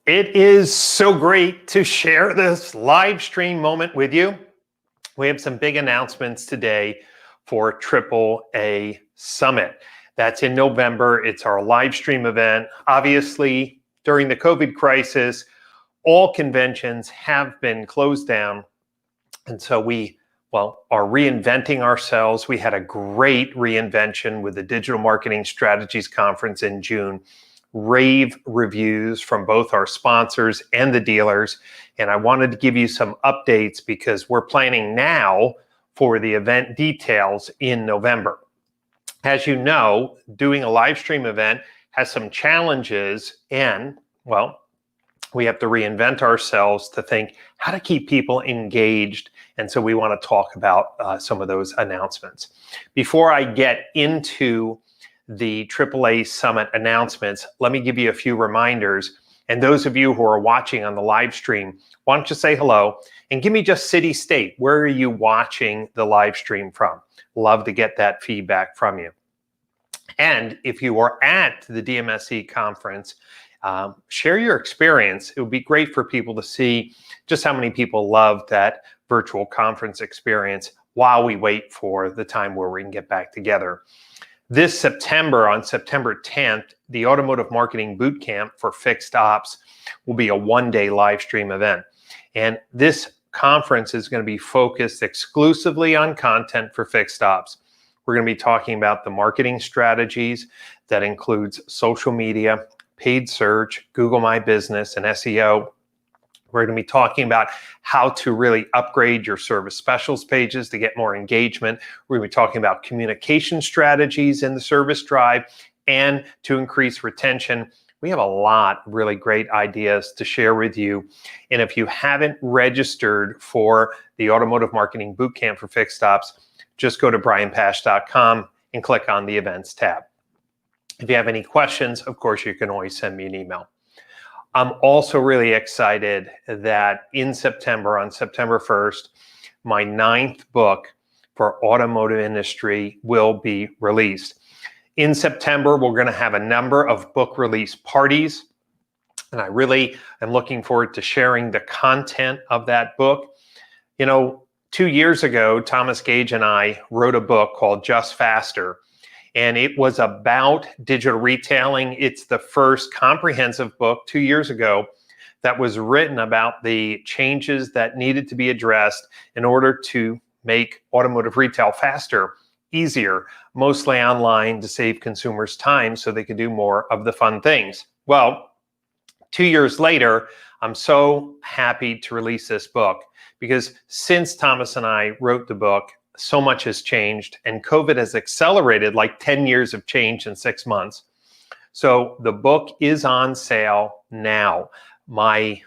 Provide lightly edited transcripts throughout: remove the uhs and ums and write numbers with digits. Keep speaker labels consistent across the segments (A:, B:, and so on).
A: It is so great to share this live stream moment with you. We have some big announcements today for AAA Summit. That's in November. It's our live stream event. Obviously, during the COVID crisis, all conventions have been closed down. And so we are reinventing ourselves. We had a great reinvention with the Digital Marketing Strategies Conference in June. Rave reviews from both our sponsors and the dealers. And I wanted to give you some updates because we're planning now for the event details in November. As you know, doing a live stream event has some challenges and, we have to reinvent ourselves to think how to keep people engaged. And so we want to talk about some of those announcements. Before I get into the AAA Summit announcements, let me give you a few reminders. And those of you who are watching on the live stream, why don't you say hello and give me just city, state. Where are you watching the live stream from? Love to get that feedback from you. And if you are at the DMSE conference, share your experience. It would be great for people to see just how many people love that virtual conference experience while we wait for the time where we can get back together. This September, on September 10th, the Automotive Marketing Bootcamp for Fixed Ops will be a one-day live stream event. And this conference is going to be focused exclusively on content for fixed ops. We're going to be talking about the marketing strategies that includes social media, paid search, Google My Business, and SEO. We're going to be talking about how to really upgrade your service specials pages to get more engagement. We're going to be talking about communication strategies in the service drive and to increase retention. We have a lot of really great ideas to share with you. And if you haven't registered for the Automotive Marketing Bootcamp for Fixed Ops, just go to brianpash.com and click on the Events tab. If you have any questions, of course, you can always send me an email. I'm also really excited that in September, on September 1st, my 9th book for automotive industry will be released. In September, we're going to have a number of book release parties, and I really am looking forward to sharing the content of that book. You know, 2 years ago, Thomas Gage and I wrote a book called Just Faster. And it was about digital retailing. It's the first comprehensive book 2 years ago that was written about the changes that needed to be addressed in order to make automotive retail faster, easier, mostly online to save consumers time so they could do more of the fun things. Well, 2 years later, I'm so happy to release this book because since Thomas and I wrote the book, so much has changed and COVID has accelerated like 10 years of change in 6 months. So the book is on sale now. My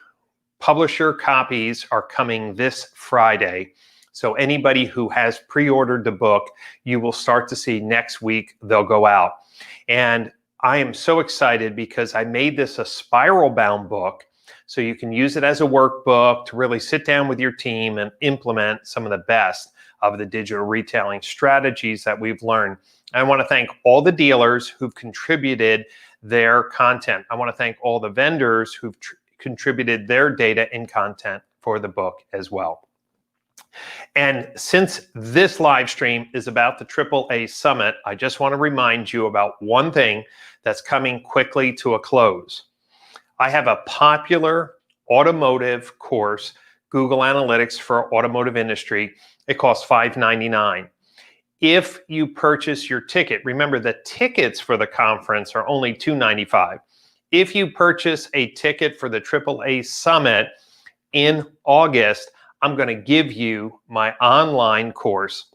A: publisher copies are coming this Friday. So anybody who has pre-ordered the book, you will start to see next week they'll go out. And I am so excited because I made this a spiral bound book. So you can use it as a workbook to really sit down with your team and implement some of the best of the digital retailing strategies that we've learned. I want to thank all the dealers who've contributed their content. I want to thank all the vendors who've contributed their data and content for the book as well. And since this live stream is about the AAA Summit, I just want to remind you about one thing that's coming quickly to a close. I have a popular automotive course, Google Analytics for Automotive Industry. It costs $5.99. If you purchase your ticket, remember the tickets for the conference are only $2.95. If you purchase a ticket for the AAA Summit in August, I'm going to give you my online course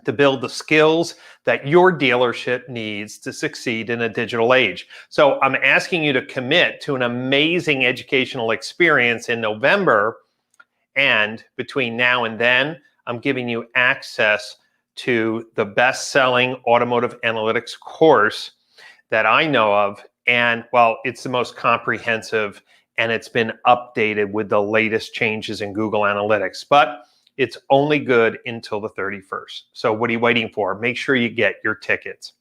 A: to build the skills that your dealership needs to succeed in a digital age. So I'm asking you to commit to an amazing educational experience in November. And between now and then, I'm giving you access to the best-selling automotive analytics course that I know of. And it's the most comprehensive and it's been updated with the latest changes in Google Analytics. But it's only good until the 31st. So what are you waiting for? Make sure you get your tickets.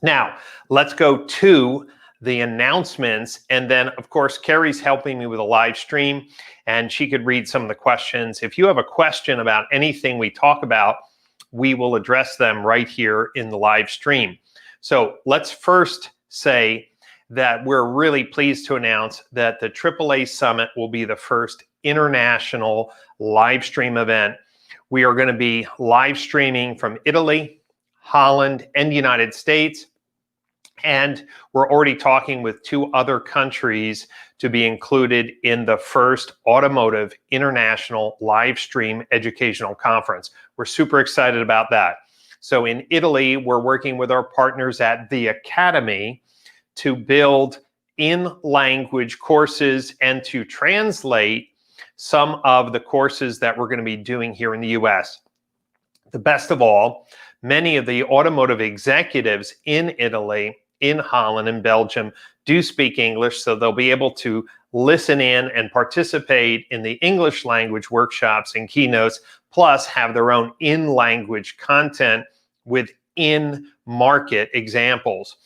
A: Now, let's go to the announcements. And then, of course, Carrie's helping me with a live stream, and she could read some of the questions. If you have a question about anything we talk about, we will address them right here in the live stream. So let's first say that we're really pleased to announce that the AAA Summit will be the first international live stream event. We are going to be live streaming from Italy, Holland, and the United States. And we're already talking with 2 other countries to be included in the first Automotive International Live Stream Educational Conference. We're super excited about that. So in Italy, we're working with our partners at the Academy to build in-language courses and to translate some of the courses that we're going to be doing here in the US. The best of all, many of the automotive executives in Italy, in Holland, and Belgium do speak English, so they'll be able to listen in and participate in the English language workshops and keynotes, plus have their own in-language content with in-market examples.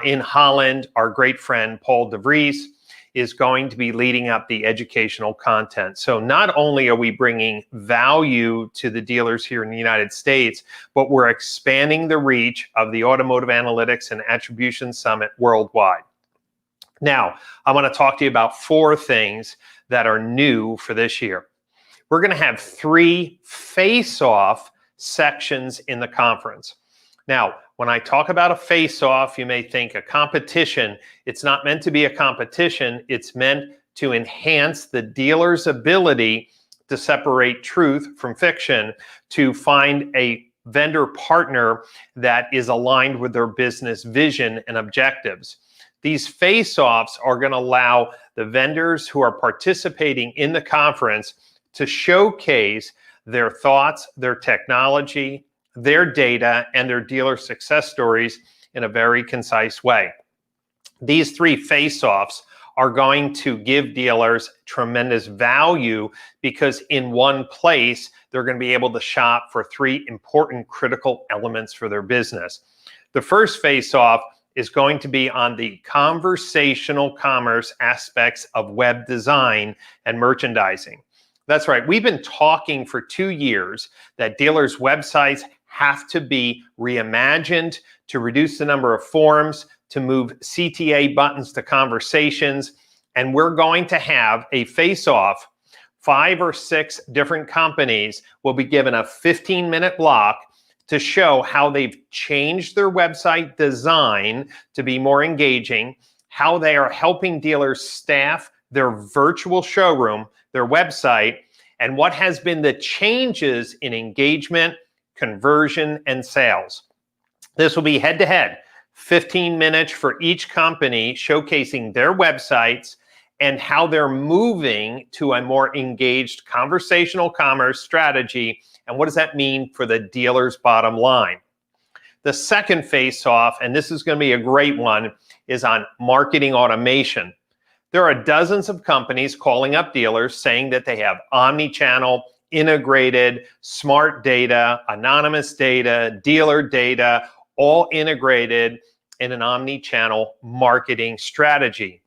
A: In Holland, our great friend Paul de Vries is going to be leading up the educational content. So not only are we bringing value to the dealers here in the United States, but we're expanding the reach of the Automotive Analytics and Attribution Summit worldwide. Now, I want to talk to you about 4 things that are new for this year. We're going to have 3 face-off sections in the conference. Now, when I talk about a face-off, you may think a competition. It's not meant to be a competition. It's meant to enhance the dealer's ability to separate truth from fiction, to find a vendor partner that is aligned with their business vision and objectives. These face-offs are going to allow the vendors who are participating in the conference to showcase their thoughts, their technology, their data, and their dealer success stories in a very concise way. These 3 face-offs are going to give dealers tremendous value because in one place, they're going to be able to shop for 3 important critical elements for their business. The first face-off is going to be on the conversational commerce aspects of web design and merchandising. That's right. We've been talking for 2 years that dealers' websites have to be reimagined to reduce the number of forms, to move CTA buttons to conversations. And we're going to have a face-off. 5 or 6 different companies will be given a 15-minute block to show how they've changed their website design to be more engaging, how they are helping dealers staff their virtual showroom, their website, and what has been the changes in engagement, conversion, and sales. This will be head-to-head, 15 minutes for each company showcasing their websites and how they're moving to a more engaged conversational commerce strategy, and what does that mean for the dealer's bottom line. The second face-off, and this is going to be a great one, is on marketing automation. There are dozens of companies calling up dealers saying that they have omni-channel, integrated, smart data, anonymous data, dealer data, all integrated in an omni-channel marketing strategy.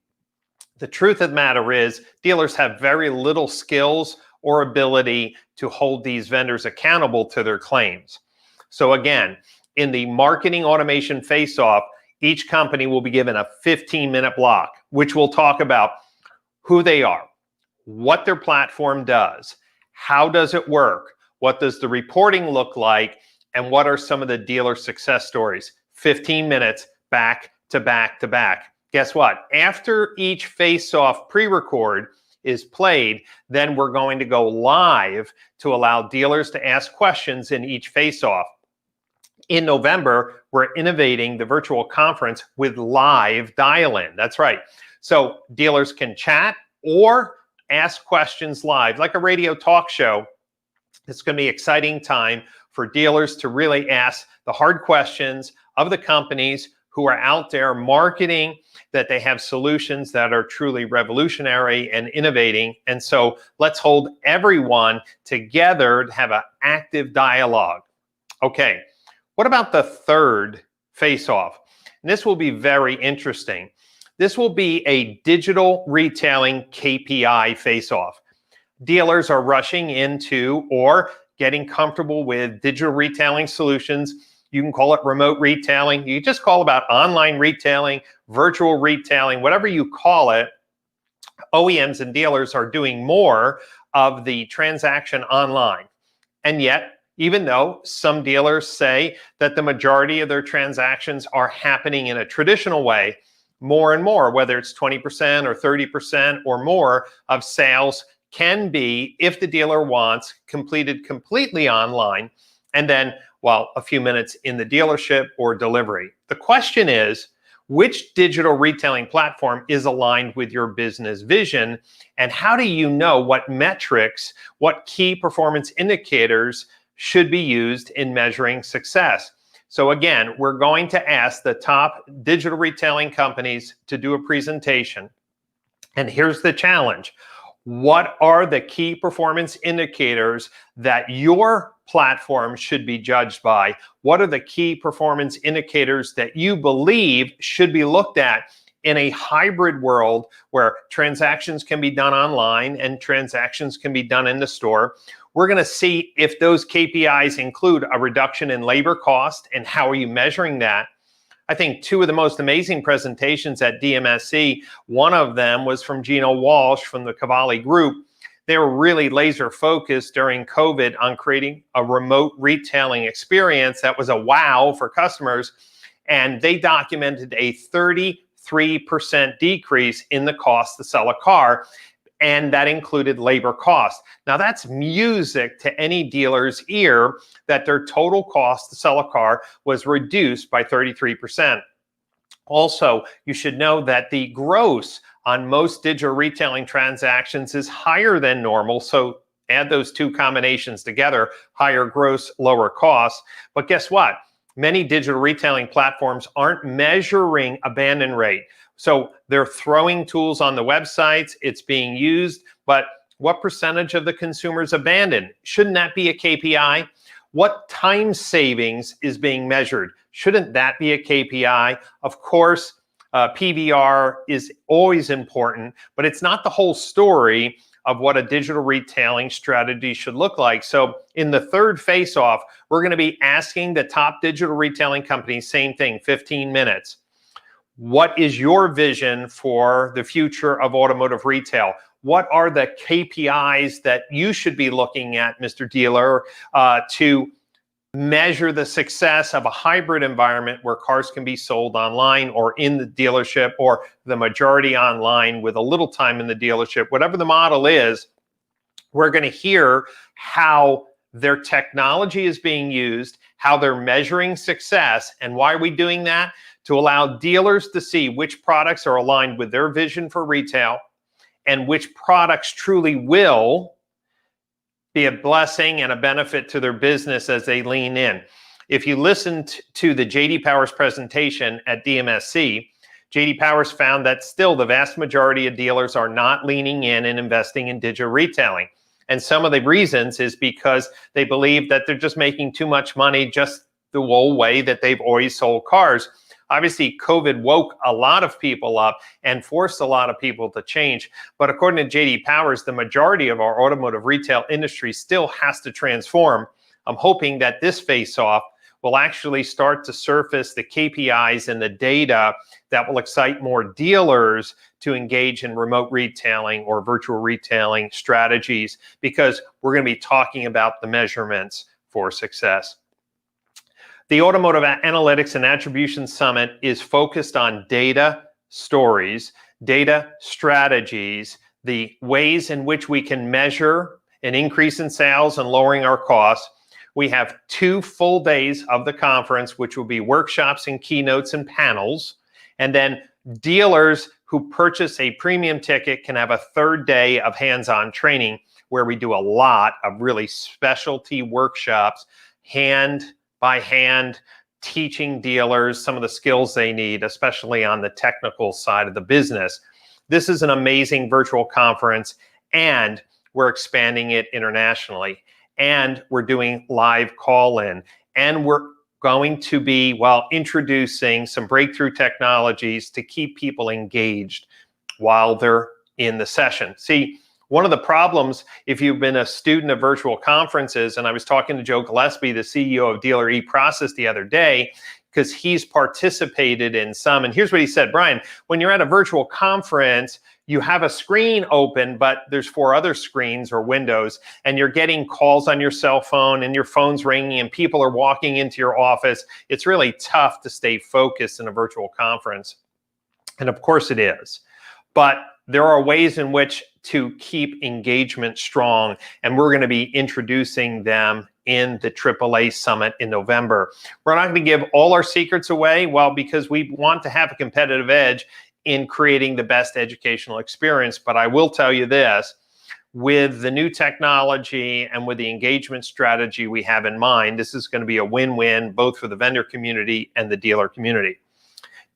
A: The truth of the matter is dealers have very little skills or ability to hold these vendors accountable to their claims. So again, in the marketing automation face-off, each company will be given a 15-minute block, which will talk about who they are, what their platform does, how does it work, what does the reporting look like, and what are some of the dealer success stories. 15 minutes back to back to back. Guess what? After each face-off pre-record is played, then we're going to go live to allow dealers to ask questions in each face-off. In November, we're innovating the virtual conference with live dial-in. That's right. So dealers can chat or ask questions live, like a radio talk show. It's going to be an exciting time for dealers to really ask the hard questions of the companies who are out there marketing that they have solutions that are truly revolutionary and innovating. And so let's hold everyone together to have an active dialogue. Okay, what about the third face-off? And this will be very interesting. This will be a digital retailing KPI face-off. Dealers are rushing into or getting comfortable with digital retailing solutions. You can call it remote retailing. You just call about online retailing, virtual retailing, whatever you call it. OEMs and dealers are doing more of the transaction online. And yet, even though some dealers say that the majority of their transactions are happening in a traditional way, more and more, whether it's 20% or 30% or more of sales can be, if the dealer wants, completed completely online, and then, well, a few minutes in the dealership or delivery. The question is, which digital retailing platform is aligned with your business vision, and how do you know what metrics, what key performance indicators should be used in measuring success? So again, we're going to ask the top digital retailing companies to do a presentation. And here's the challenge. What are the key performance indicators that your platform should be judged by? What are the key performance indicators that you believe should be looked at in a hybrid world where transactions can be done online and transactions can be done in the store? We're going to see if those KPIs include a reduction in labor cost and how are you measuring that. I think two of the most amazing presentations at DMSC, one of them was from Gino Walsh from the Cavalli Group. They were really laser focused during COVID on creating a remote retailing experience that was a wow for customers. And they documented a 33% decrease in the cost to sell a car. And that included labor cost. Now that's music to any dealer's ear that their total cost to sell a car was reduced by 33%. Also, you should know that the gross on most digital retailing transactions is higher than normal. So add those two combinations together, higher gross, lower costs. But guess what? Many digital retailing platforms aren't measuring abandon rate. So they're throwing tools on the websites, it's being used, but what percentage of the consumers abandon? Shouldn't that be a KPI? What time savings is being measured? Shouldn't that be a KPI? Of course, PVR is always important, but it's not the whole story of what a digital retailing strategy should look like. So in the third face-off, we're going to be asking the top digital retailing companies, same thing, 15 minutes. What is your vision for the future of automotive retail? What are the KPIs that you should be looking at, Mr. Dealer, to measure the success of a hybrid environment where cars can be sold online or in the dealership, or the majority online with a little time in the dealership? Whatever the model is, we're going to hear how their technology is being used, how they're measuring success, and why are we doing that? To allow dealers to see which products are aligned with their vision for retail and which products truly will be a blessing and a benefit to their business as they lean in. If you listened to the J.D. Powers presentation at DMSC, J.D. Powers found that still the vast majority of dealers are not leaning in and investing in digital retailing. And some of the reasons is because they believe that they're just making too much money just the old way that they've always sold cars. Obviously, COVID woke a lot of people up and forced a lot of people to change. But according to J.D. Powers, the majority of our automotive retail industry still has to transform. I'm hoping that this face-off will actually start to surface the KPIs and the data that will excite more dealers to engage in remote retailing or virtual retailing strategies, because we're going to be talking about the measurements for success. The Automotive Analytics and Attribution Summit is focused on data stories, data strategies, the ways in which we can measure an increase in sales and lowering our costs. We have 2 full days of the conference, which will be workshops and keynotes and panels. And then dealers who purchase a premium ticket can have a 3rd day of hands-on training where we do a lot of really specialty workshops, hand by hand, teaching dealers some of the skills they need, especially on the technical side of the business. This is an amazing virtual conference, and we're expanding it internationally, and we're doing live call-in, and we're going to be, well, introducing some breakthrough technologies to keep people engaged while they're in the session. See, one of the problems, if you've been a student of virtual conferences, and I was talking to Joe Gillespie, the CEO of Dealer eProcess the other day, because he's participated in some, and here's what he said: Brian, when you're at a virtual conference, you have a screen open, but there's 4 other screens or windows, and you're getting calls on your cell phone, and your phone's ringing, and people are walking into your office. It's really tough to stay focused in a virtual conference. And of course it is. But there are ways in which to keep engagement strong, and we're going to be introducing them in the AAA Summit in November. We're not going to give all our secrets away, well, because we want to have a competitive edge in creating the best educational experience. But I will tell you this, with the new technology and with the engagement strategy we have in mind, this is going to be a win-win both for the vendor community and the dealer community.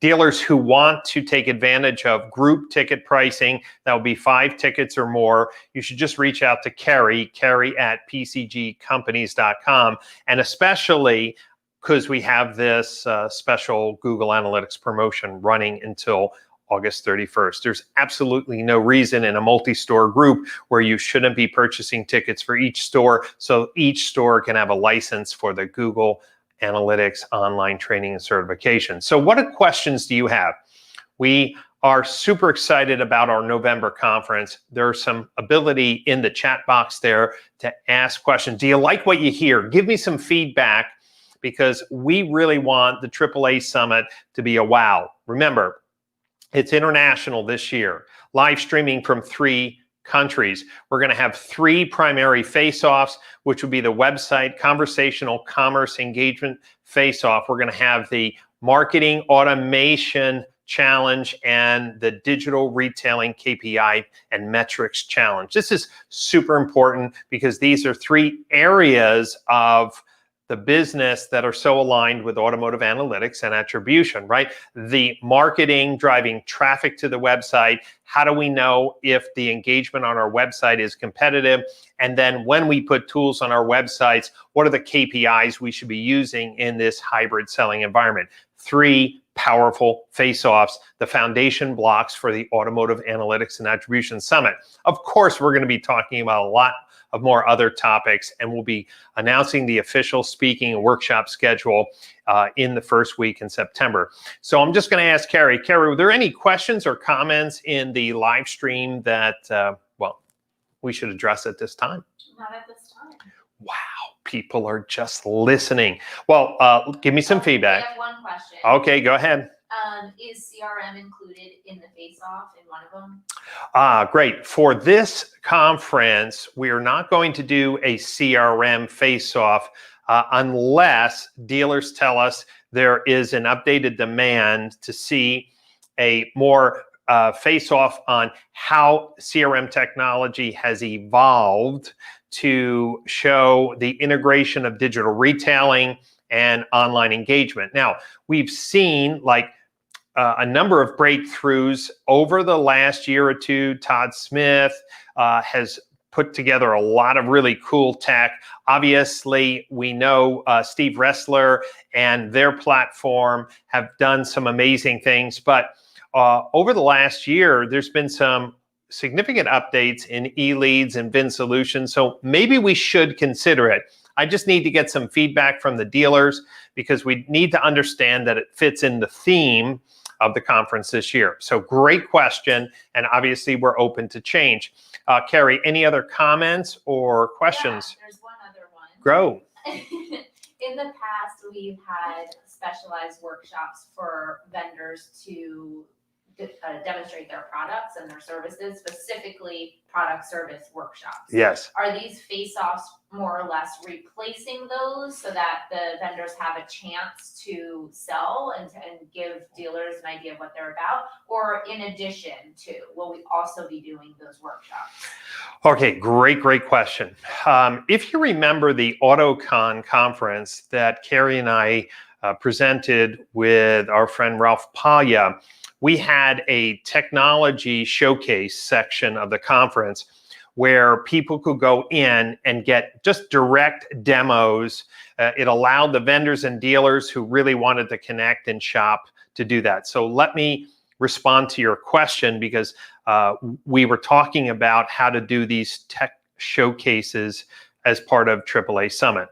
A: Dealers who want to take advantage of group ticket pricing, that will be 5 tickets or more, you should just reach out to Carrie at pcgcompanies.com. And especially because we have this special Google Analytics promotion running until August 31st. There's absolutely no reason in a multi-store group where you shouldn't be purchasing tickets for each store, so each store can have a license for the Google Analytics online training and certification. So what questions do you have? We are super excited about our November conference. There's some ability in the chat box there to ask questions. Do you like what you hear? Give me some feedback, because we really want the AAA Summit to be a wow. Remember, it's international this year, live streaming from 3 countries. We're going to have 3 primary face-offs, which would be the website conversational commerce engagement face-off. We're going to have the marketing automation challenge and the digital retailing KPI and metrics challenge. This is super important because these are 3 areas of the business that are so aligned with automotive analytics and attribution, right? The marketing, driving traffic to the website. How do we know if the engagement on our website is competitive? And then when we put tools on our websites, what are the KPIs we should be using in this hybrid selling environment? 3 powerful face-offs, the foundation blocks for the Automotive Analytics and Attribution Summit. Of course, we're going to be talking about a lot of more other topics, and we'll be announcing the official speaking and workshop schedule in the first week in September. So I'm just going to ask Carrie. Carrie, were there any questions or comments in the live stream that, well, we should address at this time?
B: Not at this time.
A: Wow, people are just listening. Well, give me some feedback.
B: I have one question.
A: Okay, go ahead.
B: Is CRM included in the face-off in one of them?
A: Great. For this conference, we are not going to do a CRM face-off unless dealers tell us there is an updated demand to see a more face-off on how CRM technology has evolved to show the integration of digital retailing and online engagement. Now, we've seen a number of breakthroughs over the last year or two. Todd Smith has put together a lot of really cool tech. Obviously, we know Steve Ressler and their platform have done some amazing things. But over the last year, there's been some significant updates in eLeads and VIN solutions. So maybe we should consider it. I just need to get some feedback from the dealers because we need to understand that it fits in the theme of the conference this year. So great question, and obviously we're open to change. Carrie, any other comments or questions?
B: Yeah, there's one other one.
A: Go.
B: In the past, we've had specialized workshops for vendors to demonstrate their products and their services, specifically product service workshops.
A: Yes.
B: Are these face-offs more or less replacing those so that the vendors have a chance to sell and give dealers an idea of what they're about? Or in addition to, will we also be doing those workshops?
A: Okay, great question. If you remember the AutoCon conference that Carrie and I presented with our friend Ralph Paglia, we had a technology showcase section of the conference where people could go in and get just direct demos. It allowed the vendors and dealers who really wanted to connect and shop to do that. So let me respond to your question, because we were talking about how to do these tech showcases as part of AAA Summit.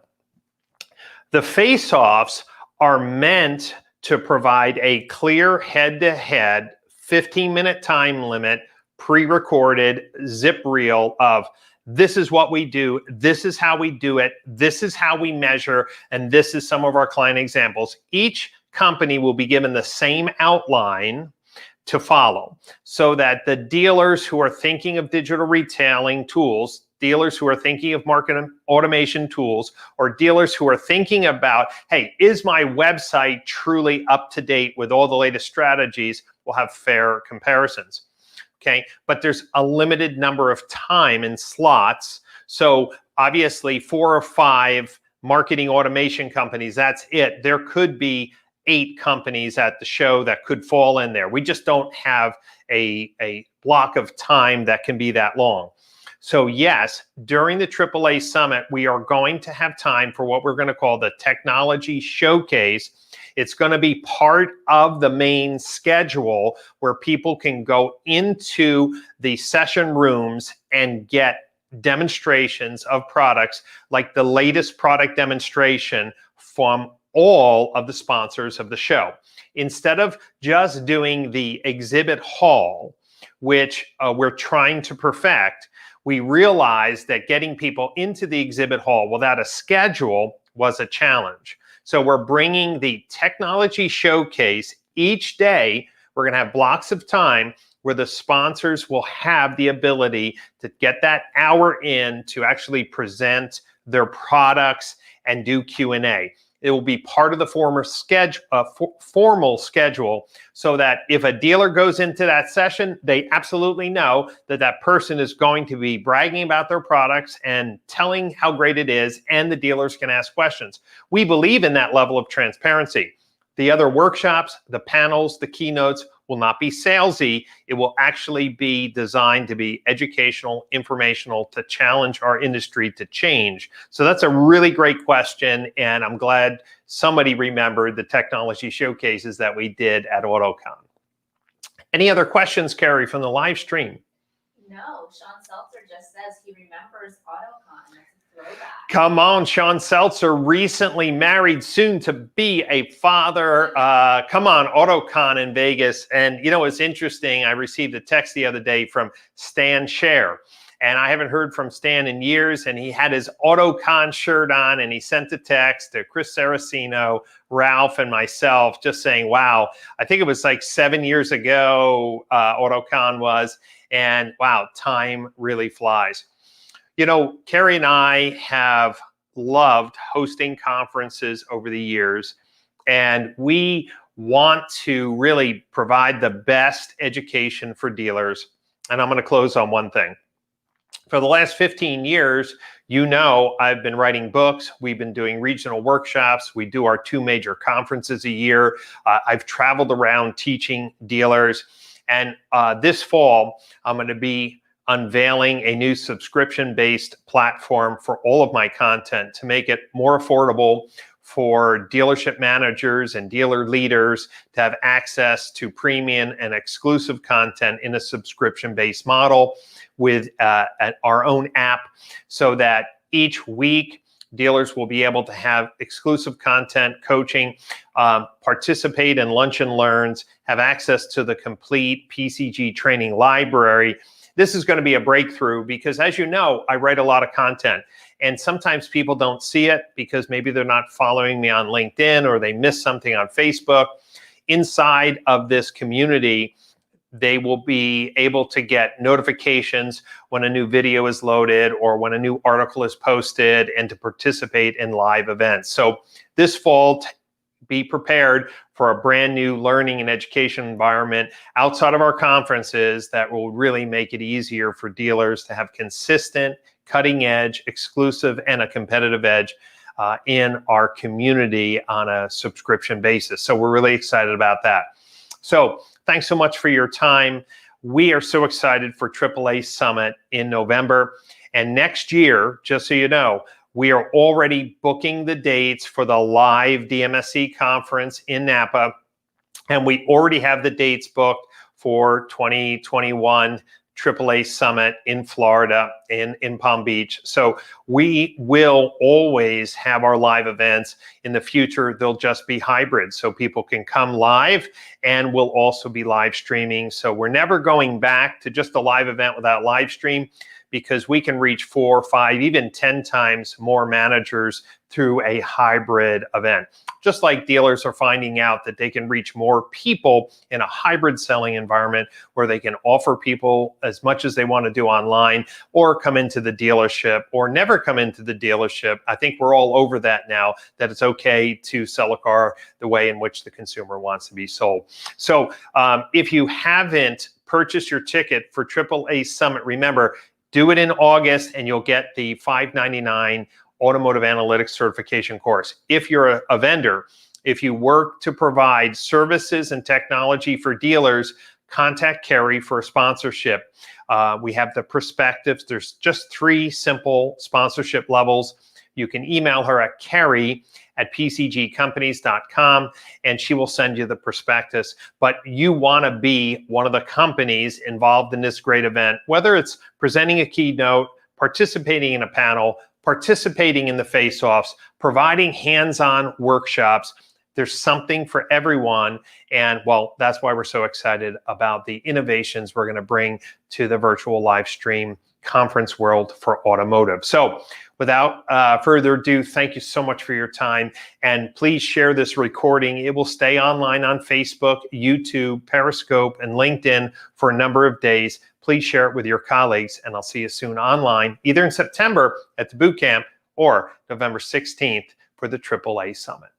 A: The face-offs are meant to provide a clear head-to-head 15-minute time limit, pre-recorded zip reel of this is what we do, this is how we do it, this is how we measure, and this is some of our client examples. Each company will be given the same outline to follow, so that the dealers who are thinking of digital retailing tools, dealers who are thinking of market automation tools, or dealers who are thinking about, hey, is my website truly up to date with all the latest strategies, will have fair comparisons. Okay, but there's a limited number of time and slots. So obviously 4 or 5 marketing automation companies, that's it. There could be 8 companies at the show that could fall in there. We just don't have a block of time that can be that long. So yes, during the AAA Summit, we are going to have time for what we're going to call the technology showcase. It's going to be part of the main schedule where people can go into the session rooms and get demonstrations of products, like the latest product demonstration from all of the sponsors of the show. Instead of just doing the exhibit hall, which we're trying to perfect, we realized that getting people into the exhibit hall without a schedule was a challenge. So we're bringing the technology showcase each day. We're going to have blocks of time where the sponsors will have the ability to get that hour in to actually present their products and do Q&A. It will be part of the formal schedule, so that if a dealer goes into that session, they absolutely know that that person is going to be bragging about their products and telling how great it is, and the dealers can ask questions. We believe in that level of transparency. The other workshops, the panels, the keynotes will not be salesy. It will actually be designed to be educational, informational, to challenge our industry to change. So that's a really great question, and I'm glad somebody remembered the technology showcases that we did at AutoCon. Any other questions, Carrie, from the live stream?
B: No, Sean Seltzer just says he remembers AutoCon. Throwback.
A: Come on, Sean Seltzer, recently married, soon to be a father. Come on, AutoCon in Vegas. And you know, it's interesting. I received a text the other day from Stan Scher, and I haven't heard from Stan in years. And he had his AutoCon shirt on, and he sent a text to Chris Saraceno, Ralph, and myself, just saying, wow, I think it was like 7 years ago, AutoCon was. And wow, time really flies. You know, Carrie and I have loved hosting conferences over the years, and we want to really provide the best education for dealers. And I'm going to close on one thing. For the last 15 years, you know, I've been writing books. We've been doing regional workshops. We do our 2 major conferences a year. I've traveled around teaching dealers. And this fall, I'm going to be unveiling a new subscription-based platform for all of my content to make it more affordable for dealership managers and dealer leaders to have access to premium and exclusive content in a subscription-based model with our own app, so that each week dealers will be able to have exclusive content, coaching, participate in lunch and learns, have access to the complete PCG training library. This is going to be a breakthrough because, as you know, I write a lot of content, and sometimes people don't see it because maybe they're not following me on LinkedIn or they miss something on Facebook. Inside of this community, they will be able to get notifications when a new video is loaded or when a new article is posted, and to participate in live events. So this fall, be prepared for a brand new learning and education environment outside of our conferences that will really make it easier for dealers to have consistent, cutting edge, exclusive, and a competitive edge in our community on a subscription basis. So we're really excited about that. So thanks so much for your time. we are so excited for AAA Summit in November. And next year, just so you know, we are already booking the dates for the live DMSC conference in Napa. And we already have the dates booked for 2021 AAA Summit in Florida, in Palm Beach. So we will always have our live events. In the future, they'll just be hybrid, so people can come live, and we'll also be live streaming. So we're never going back to just a live event without live stream, because we can reach 4, 5, even 10 times more managers through a hybrid event. Just like dealers are finding out that they can reach more people in a hybrid selling environment where they can offer people as much as they want to do online, or come into the dealership, or never come into the dealership. I think we're all over that now, that it's okay to sell a car the way in which the consumer wants to be sold. So if you haven't purchased your ticket for AAA Summit, remember, do it in August and you'll get the $599 Automotive Analytics Certification course. If you're a vendor, if you work to provide services and technology for dealers, contact Carrie for a sponsorship. We have the perspectives. There's just 3 simple sponsorship levels. You can email her at carrie@pcgcompanies.com, and she will send you the prospectus. But you want to be one of the companies involved in this great event, whether it's presenting a keynote, participating in a panel, participating in the face-offs, providing hands-on workshops. There's something for everyone. And well, that's why we're so excited about the innovations we're going to bring to the virtual live stream conference world for automotive. So without further ado, thank you so much for your time. And please share this recording. It will stay online on Facebook, YouTube, Periscope, and LinkedIn for a number of days. Please share it with your colleagues, and I'll see you soon online, either in September at the boot camp or November 16th for the AAA Summit.